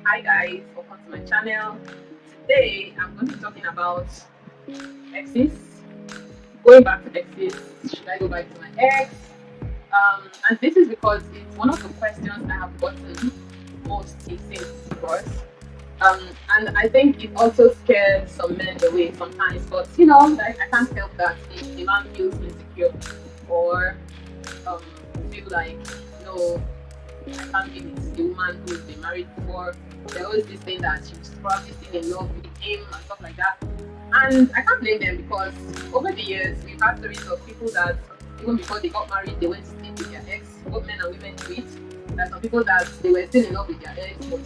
Hi guys, welcome to my channel. Today I'm going to be talking about exes, going back to exes. Should I go back to my ex? And this is because it's one of the questions I have gotten most since birth. And I think it also scares some men away sometimes. But like I can't help that if the man feels insecure or um, feel like no, I can't be with the woman who's been married before. There's always this thing that she's probably still in love with him and stuff like that. And I can't blame them because over the years we've had stories of people that even before they got married they went to sleep with their ex, both men and women do it. There are some people that they were still in love with their ex, but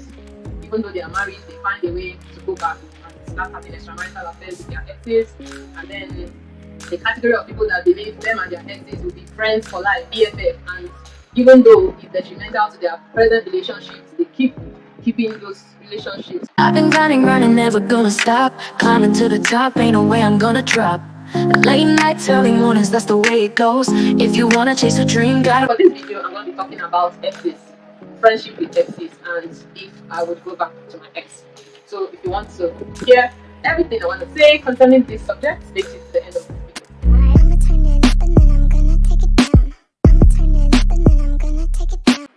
even though they are married, they find a way to go back and start having extramarital affairs with their exes. And then the category of people that believe them and their exes will be friends for life, BFF, and even though it's detrimental to their present relationships, they keep keeping those relationships. I've been grinding, grinding, never gonna stop. Climbing to the top, ain't no way I'm gonna drop. Late nights, early mornings, that's the way it goes. If you wanna chase a dream, gotta. For this video, I'm going to be talking about exes, friendship with exes, and if I would go back to my ex. So if you want to hear everything I want to say concerning this subject, stay tuned to the end of this video. I'ma turn it up and then I'm gonna take it down. I'ma turn it up and then I'm gonna take it down.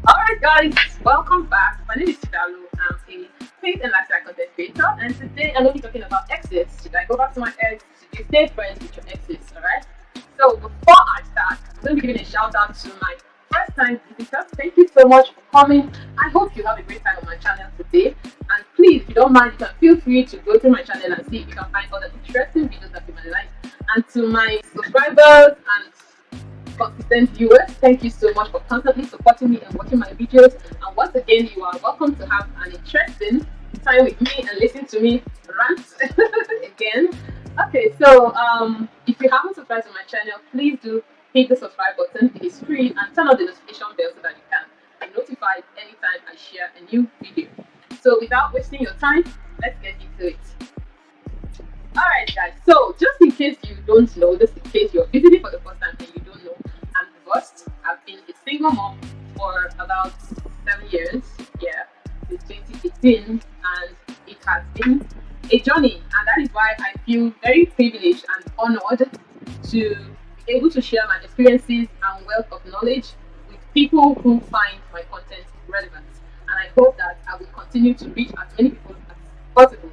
Alright guys, welcome back. My name is Chidalo. I'm a faith and lifestyle content creator, and today I'm going to be talking about exes. Should I go back to my ex? Should you stay friends with your exes? Alright? So before I start, I'm going to be giving a shout out to my first time visitors. Thank you so much for coming. I hope you have a great time on my channel today. And please, if you don't mind, you can feel free to go through my channel and see if you can find other interesting videos that you might like. And to my subscribers and consistent viewers, thank you so much for constantly supporting me and watching my videos. And once again, you are welcome to have an interesting time with me and listen to me rant again. Okay, so if you haven't subscribed to my channel, please do hit the subscribe button. It is free, and turn on the notification bell so that you can be notified anytime I share a new video. So without wasting your time, let's get into it. Alright guys, so just in case you don't know, just in case you're visiting for the first time and you don't know, I'm divorced. I've been a single mom for about 7 years, yeah, since 2018, and it has been a journey, and that is why I feel very privileged and honored to be able to share my experiences and wealth of knowledge with people who find my content relevant. And I hope that I will continue to reach as many people as possible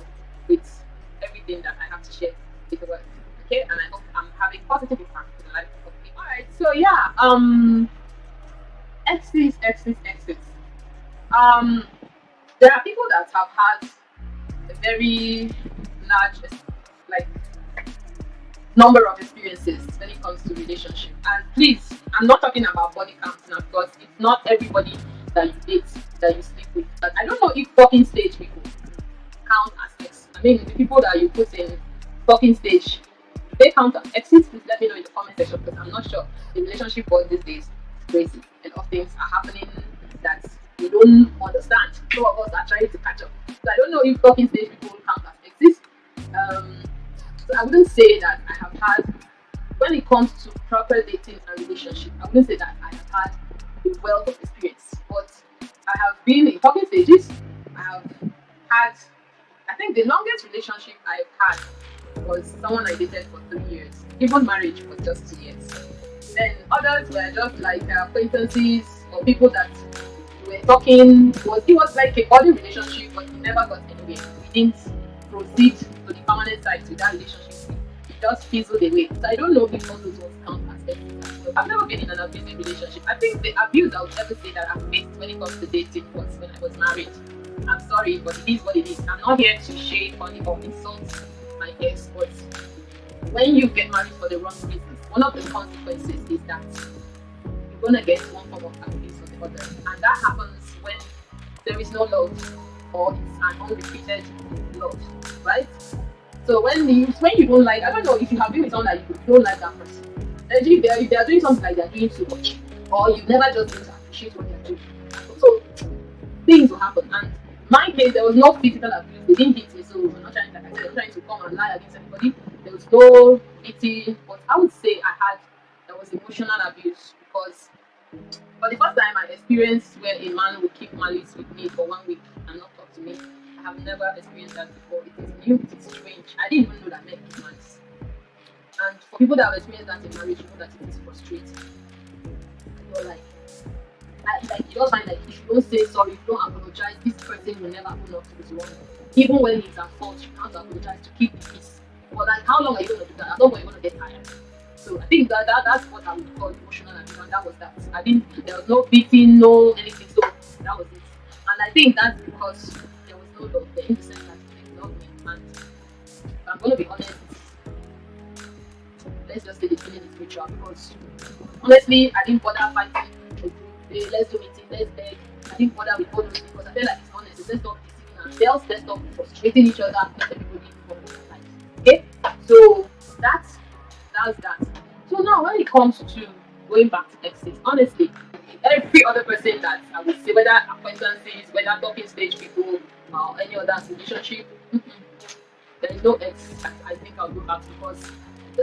with everything that I have to share with the world. Okay, and I hope I'm having positive impact in the life of people. Alright, so yeah, exes. Um, there are people that have had a very large, like, number of experiences when it comes to relationship. And please, I'm not talking about body counts now because it's not everybody that you date that you sleep with. But I don't know if talking stage people count as ex. I mean, the people that you put in talking stage, do they count as exes? Please let me know in the comment section because I'm not sure. The relationship world these days is crazy. A lot of things are happening that we don't understand. Some of us are trying to catch up. So I don't know if talking stage people count as exes. So I wouldn't say that I have had, when it comes to proper dating and relationship, I wouldn't say that I have had a wealth of experience. But I have been in talking stages. I have had, I think the longest relationship I've had was someone I dated for 3 years. Even marriage was just 2 years. Then others were just like acquaintances or people that we were talking. It was like a body relationship, but it never got anywhere. We didn't proceed to the permanent side to that relationship. It just fizzled away. So I don't know if all those ones count as exes as well. I've never been in an abusive relationship. I think the abuse I would ever say that I've faced when it comes to dating was when I was married. I'm sorry, but it is what it is. I'm not here to shade on or insult my ex, but when you get married for the wrong reasons, one of the consequences is that you're gonna get one form of abuse or the other, and that happens when there is no love or it's an unrepeated love, right? So when you don't like, I don't know if you have been with someone that you don't like that person, and if they're doing something like they're doing too much, or you never just need to appreciate what they're doing, so things will happen. And in my case, there was no physical abuse. They didn't beat me, so I'm not trying, like I said, I'm trying to come and lie against anybody. There was no beating, but I would say there was emotional abuse because But the first time I experienced where a man would keep malice with me for 1 week and not talk to me, I have never experienced that before. It is new, it is strange. I didn't even know that men keep malice. And for people that have experienced that in marriage, you know that it is frustrating. You're like you just find like if you don't say sorry, if you don't apologize, this person will never own up to his wrong. Even when he's at fault, you have to apologize to keep the peace. But like, how long are you gonna do that? At some point, you're gonna get tired. So I think that's what I would call emotional abuse, and that was that. I didn't. There was no beating, no anything. So that was it. And I think that's because there was no love there in the sense that they loved me. And if I'm gonna be honest, let's just say the feeling is mutual because honestly, I didn't bother fighting. Let's do meeting, let's beg. I didn't bother with all those things because I felt like it's honest. Let's stop deceiving ourselves, let's stop frustrating each other, let everybody from both sides. Okay? So that's that. So now when it comes to going back to exes, honestly, every other person that I would say, whether acquaintances, whether talking stage people, or any other relationship, there is no ex that I think I'll go back to because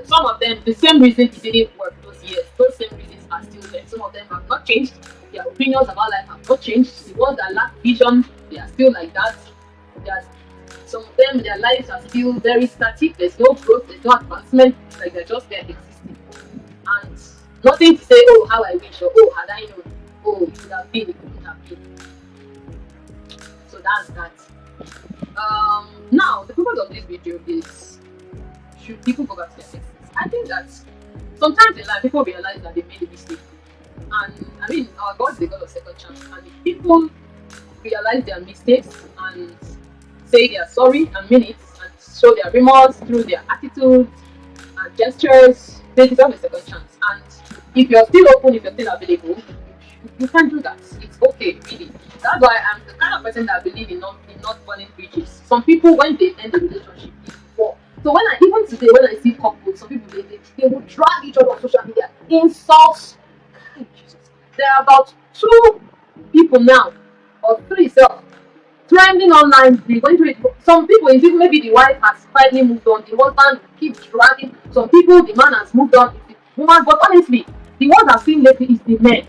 some of them, the same reason it didn't work those years, those same reasons are still there. Some of them have not changed. Their opinions about life have not changed. The ones that lack vision, they are still like that. There's some of them, their lives are still very static. There's no growth, there's no advancement. Like they're just there existing. And nothing to say, oh, how I wish, or oh, had I known, oh, it would have been, it couldn't have been. So that's that. Now the purpose of this video is should people go back to their exes? I think that sometimes in life people realize that they made a mistake. And I mean our God is the God of second chance. And if people realize their mistakes and say they are sorry and mean it and show their remorse through their attitudes and gestures, they deserve a second chance. And if you're still open, if you're still available, you can do that. It's okay, really. That's why I'm the kind of person that believe in not burning bridges. Some people, when they end the relationship, it's war. So when I even today, when I see couples, some people they will drag each other on social media, insults. There are about 2 people now, or 3 self, trending online. They went through it. Some people, indeed, maybe the wife has finally moved on. The husband keeps dragging. Some people, the man has moved on. It's the woman, but honestly, the ones I've seen lately is the men.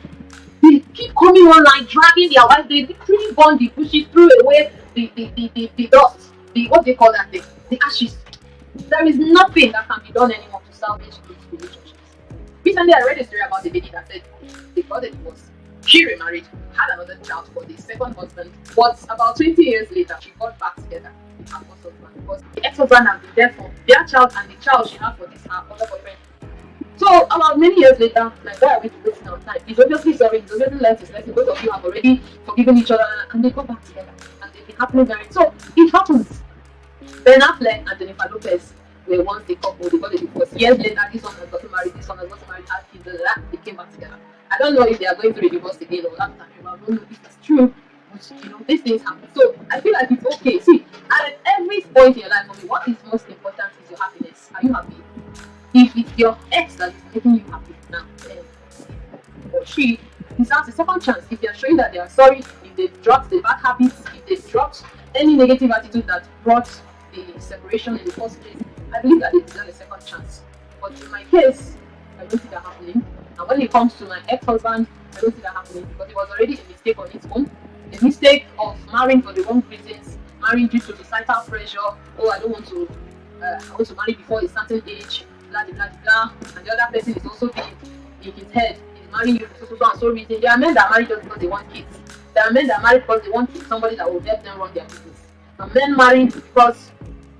They keep coming online, dragging their wife. They literally burn the bushes, threw away the dust, the what they call that thing, the ashes. There is nothing that can be done anymore to salvage these relationships. Recently, I read a story about a lady that said they got a divorce. She remarried, had another child for the second husband, but about 20 years later, she got back together with her first husband because the ex-husband had been there for their child and the child she had for this her other boyfriend. So about many years later, like why are we wasting our time? He's obviously sorry, he's obviously learned his lesson. Both of you have already forgiven each other and they go back together and they've been happily married. So it happens. Ben Affleck and Jennifer Lopez were once a couple, they got a divorce. Years later, this one has gotten married, this one has gotten married, had kids, they came back together. I don't know if they are going through a divorce again or last time, I don't know if it's true, but you know, these things happen. So I feel like it's okay. See, at every point in your life, for me, what is most important is your happiness. Are you happy? If it's your ex that is making you happy now, then or she deserves a second chance. If they are showing that they are sorry, if they've dropped the bad habits, if they've dropped any negative attitude that brought the separation in the first place, I believe that they deserve a second chance. But in my case, I don't see that happening. And when it comes to my ex-husband, I don't see that happening because it was already a mistake on its own. A mistake of marrying for the wrong reasons, marrying due to societal pressure. Oh, I want to marry before a certain age, blah blah blah. And the other person is also in his head, he's marrying you for so and so reason. There are men that marry just because they want kids. There are men that marry because they want somebody that will help them run their business. And men marry because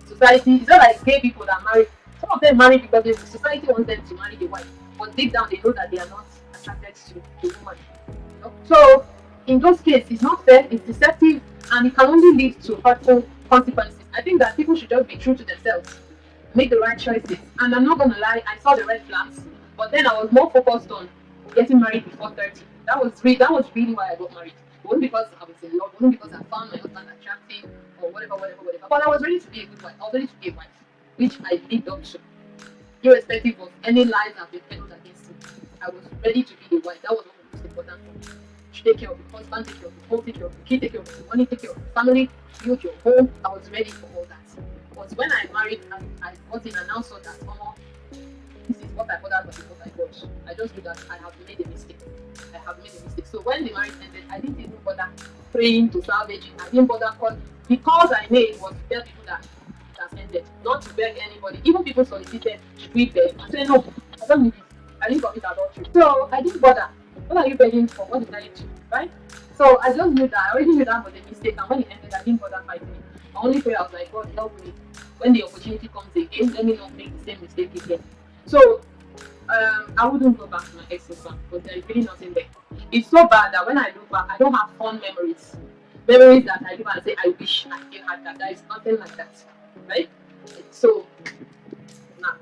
society, it's not like gay people that marry. Some of them marry because the society wants them to marry the wife, but deep down they know that they are not attracted to the woman. You know? So in those cases, it's not fair, it's deceptive, and it can only lead to hurtful consequences. I think that people should just be true to themselves, make the right choices. And I'm not gonna lie, I saw the red flags, but then I was more focused on getting married before 30. That was really why I got married. It wasn't because I was in love, it wasn't because I found my husband attractive or whatever. But I was ready to be a good wife. I was ready to be a wife, which I lived up to, irrespective of any lies that have been peddled against me. I was ready to be a wife. That was what was most important for me. To take care of the husband, take care of the home, take care of the kid, take care of the money, take care of the family, build your home. I was ready for all that. But when I married, I got in and now saw that, oh, this is what I bothered was because I got. I just knew that I have made a mistake. I have made a mistake. So when the marriage ended, I didn't even bother praying to salvage it. I didn't bother calling because I made was to tell people that it has ended, not to beg anybody. Even people solicited, should we beg? I said no, I don't need it. I didn't commit adultery. So I didn't bother. What are you begging for? What did I do? Right? So I just knew that. I already knew that was a mistake. And when it ended, I didn't bother fighting it. My only prayer was like, God help me. When the opportunity comes again, let me not make the same mistake again. So I wouldn't go back to my ex-husband because there is really nothing there. It's so bad that when I look back, I don't have fond memories. Memories that I look and say, I wish I still had that. There is nothing like that. Right? So, nah.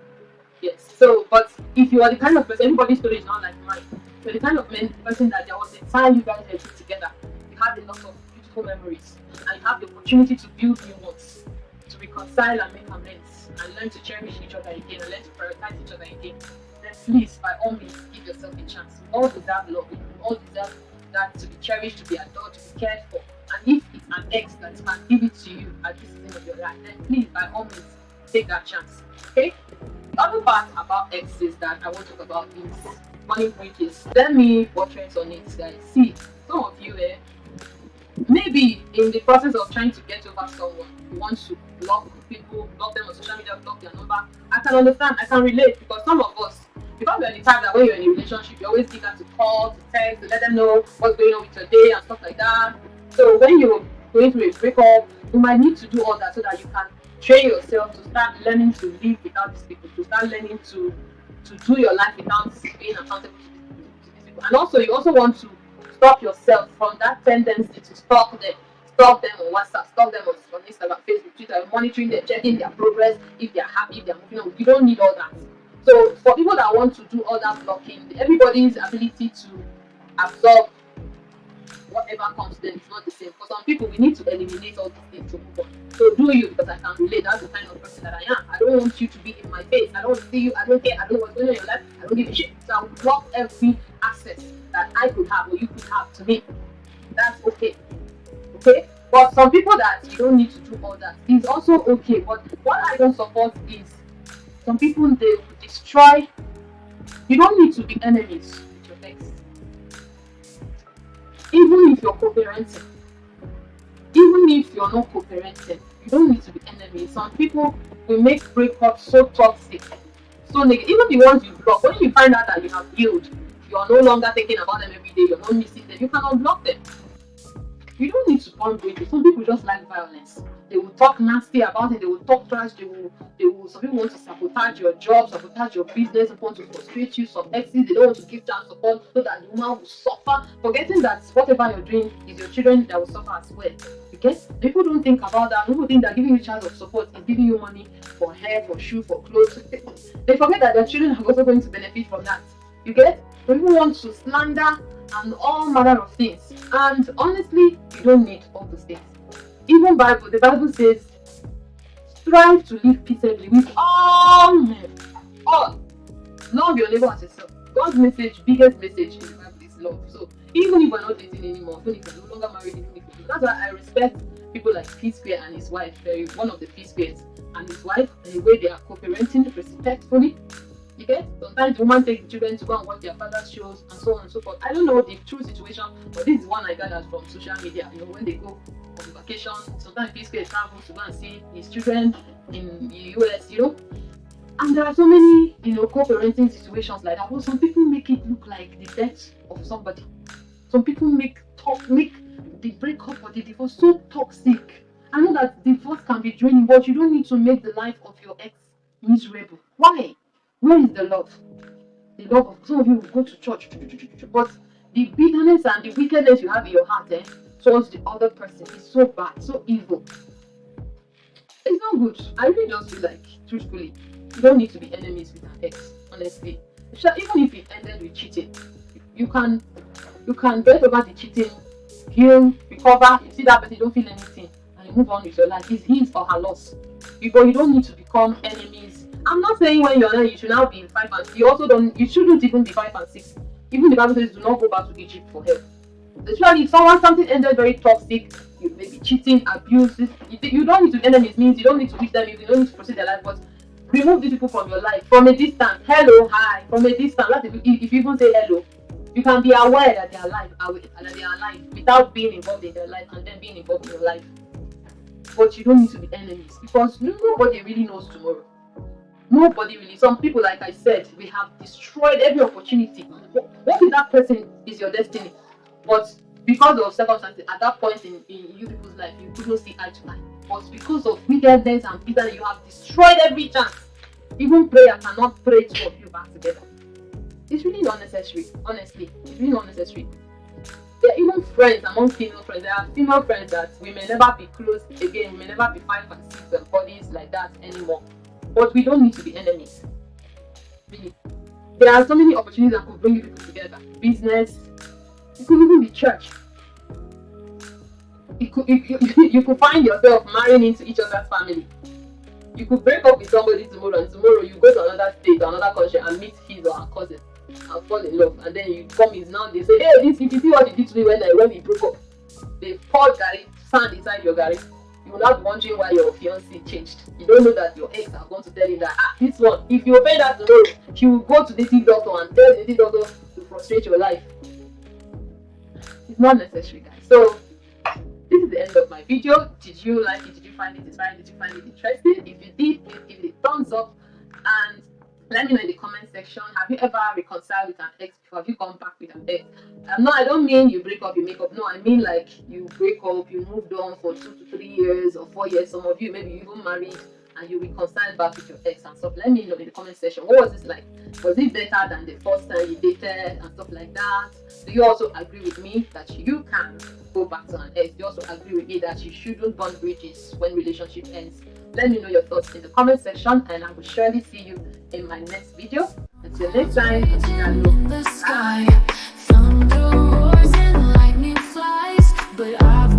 Yes. So, but if you are the kind of person, everybody's story is not like mine. You're the kind of person that there was a time you guys were together. You had a lot of beautiful memories. And you have the opportunity to build new ones. To reconcile and make amends. And learn to cherish each other again. And learn to prioritize each other again. Then please, by all means, give yourself a chance. You all deserve love. You all deserve that to be cherished, to be adored, to be cared for. And if it's an ex that can give it to you at this season of your life, then please, by all means, take that chance. Okay? The other part about exes that I want to talk about is money bridges. Let me buttress on it, guys. See, some of you, maybe in the process of trying to get over someone, you want to block people, block them on social media, block their number. I can understand, I can relate because some of us, because we're the type that when you're in a relationship, you're always eager to call, to text, to let them know what's going on with your day and stuff like that. So when you're going through a breakup, you might need to do all that so that you can train yourself to start learning to live without these people, to start learning to do your life without being accountable to these people. And also, you also want to stop yourself from that tendency to stalk them on WhatsApp, stalk them on Instagram, Facebook, Twitter, monitoring them, checking their progress, if they're happy, if they're moving on. You don't need all that. So for people that want to do all that blocking, everybody's ability to absorb whatever comes to them is not the same. For some people, we need to eliminate all these things to move on. So do you, because I can relate. That's the kind of person that I am. I don't want you to be in my face. I don't want to see you. I don't care. I don't know what's going on in your life. I don't give a shit. So I will block every access that I could have or you could have to me. That's okay. Okay? But some people that you don't need to do all that is also okay. But what I don't support is some people they will destroy. You don't need to be enemies with your ex. Even if you're co-parenting, even if you're not co-parenting, you don't need to be enemies. Some people will make breakups so toxic, so negative. Even the ones you block, when you find out that you have healed, you are no longer thinking about them every day, you're not missing them, you can unblock them. You don't need to burn bridges. Some people just like violence. They will talk nasty about it. They will talk trash. They will. Some people want to sabotage your job, sabotage your business. They want to frustrate you. Some exes, they don't want to give child support so that the woman will suffer. Forgetting that whatever you're doing is your children that will suffer as well. Okay? People don't think about that. People think that giving you child support is giving you money for hair, for shoe, for clothes. They forget that their children are also going to benefit from that. You get? People want to slander and all manner of things. And honestly, you don't need all those things. Even the Bible says, strive to live peaceably with all men. All. Love your neighbor as yourself. God's message, biggest message in the Bible is love. So even if we're not dating anymore, even if we're no longer married, even if that's why I respect people like P Square and his wife, one of the P Squares and his wife, the way they are co-parenting respectfully. You get? Sometimes the woman takes the children to go and watch their father's shows and so on and so forth. I don't know the true situation, but this is one I gathered from social media. You know, when they go on vacation, sometimes P-Square travels to go and see his children in the US, you know. And there are so many, co-parenting situations like that. But some people make it look like the death of somebody. Some people make the breakup or the divorce so toxic. I know that divorce can be draining, but you don't need to make the life of your ex miserable. Why? Where is the love? The love of some of you will go to church, but the bitterness and the wickedness you have in your heart towards the other person is so bad, so evil. It's not good. I really just feel like, truthfully, you don't need to be enemies with an ex, honestly. Even if it ended with cheating, you can get over the cheating, heal, recover. You see that person, you don't feel anything, and you move on with your life. It's his or her loss. But you don't need to become enemies. I'm not saying when you're there, you should now be in 5 and 6. You shouldn't even be 5 and 6. Even the Bible says, do not go back to Egypt for help. Especially if something ended very toxic, you may be cheating, abuse. You don't need to enemies, means you don't need to wish them, you don't need to proceed their life, but remove these people from your life from a distance. Hello, hi, from a distance. If you even say hello, you can be aware that they are alive without being involved in their life and then being involved in your life. But you don't need to be enemies, because nobody really knows tomorrow. Nobody really. Some people, like I said, we have destroyed every opportunity. What if that person is your destiny, but because of circumstances at that point in you people's life, you couldn't see eye to eye. But because of wickedness and bitterness, you have destroyed every chance. Even prayer cannot pray two of you back together. It's really not necessary. Honestly, it's really not necessary. There are even friends among female friends. There are female friends that we may never be close again. We may never be 5 and 6 and bodies like that anymore. But we don't need to be enemies. Really. There are so many opportunities that could bring you people together. Business. It could even be church. You could find yourself marrying into each other's family. You could break up with somebody tomorrow, and tomorrow you go to another state or another country and meet his or her cousin and fall in love. And then you come in now, they say, hey, if you see what you did to me when we broke up, they poured Gary, sand inside your Gary. You will not be wondering why your fiancé changed. You don't know that your ex are going to tell you that, this one, if you offend that tomorrow, she will go to the native doctor and tell the native doctor to frustrate your life. It's not necessary, guys. So, this is the end of my video. Did you like it? Did you find it inspiring? Did you find it interesting? If you did, please give it a thumbs up and let me know in the comment section. Have you ever reconciled with an ex before? Have you come back with an ex? No, I don't mean you break up, you make up. No, I mean like you break up, you moved on for 2 to 3 years or 4 years. Some of you, maybe you even married and you reconciled back with your ex and stuff. Let me know in the comment section. What was this like? Was it better than the first time you dated and stuff like that? Do you also agree with me that you can go back to an ex? Do you also agree with me that you shouldn't burn bridges when relationship ends? Let me know your thoughts in the comment section, and I will surely see you in my next video. Until next time, the sky, thunder roars and lightning flies, but I've